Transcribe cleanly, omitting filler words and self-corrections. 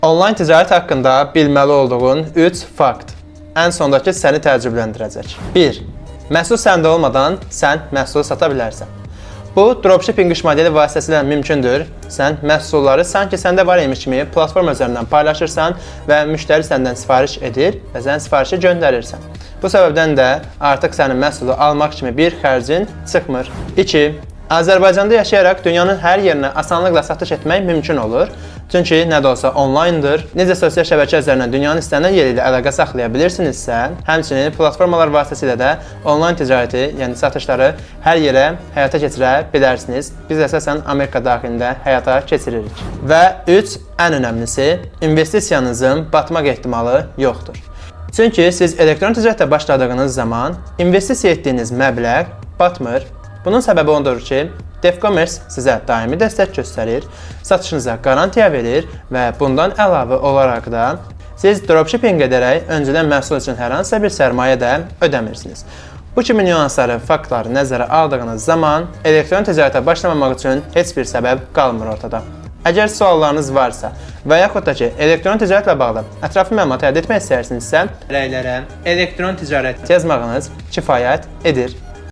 Onlayn ticarət haqqında bilməli olduğun 3 fakt. Ən sondakı səni təəccübləndirəcək. 1. Məhsul səndə olmadan sən məhsulu sata bilərsən. Bu, dropshipping iş modeli vasitəsilə mümkündür. Sən məhsulları sanki səndə var imiş kimi platform üzərindən paylaşırsan və müştəri səndən sifariş edir və sən sifarişi göndərirsən. Bu səbəbdən də artıq sənin məhsulu almaq kimi bir xərcin çıxmır. 2. Azərbaycanda yaşayaraq dünyanın hər yerinə asanlıqla satış etmək mümkün olur. Çünki nə də olsa onlayndır. Necə sosial şəbəkə üzərindən dünyanın istənilən yeri ilə əlaqə saxlaya bilirsinizsə, həmçinin platformalar vasitəsilə də onlayn ticarəti, yəni satışları hər yerə həyata keçirə bilərsiniz. Biz əsasən Amerika daxilində həyata keçiririk. Və 3. Ən önəmlisi, investisiyanızın batmaq ehtimalı yoxdur. Çünki siz elektron ticarətə başladığınız zaman investisiya etdiyiniz məbləğ batmır. Bunun səbəbi ondur ki, DevCommerce sizə daimi dəstək göstərir, satışınıza garantiya verir və bundan əlavə olaraq da siz dropshipping edərək öncədən məhsul üçün hər hansısa bir sərmayə də ödəmirsiniz. Bu kimi nüansları, faktları nəzərə aldığınız zaman elektron ticarətə başlamamaq üçün heç bir səbəb qalmır ortada. Əgər suallarınız varsa və yaxud da ki, elektron ticarətlə bağlı ətraflı məlumat əldə etmək istəyirsinizsə, rəylərə elektron ticarət yazmağınız kifayət edir.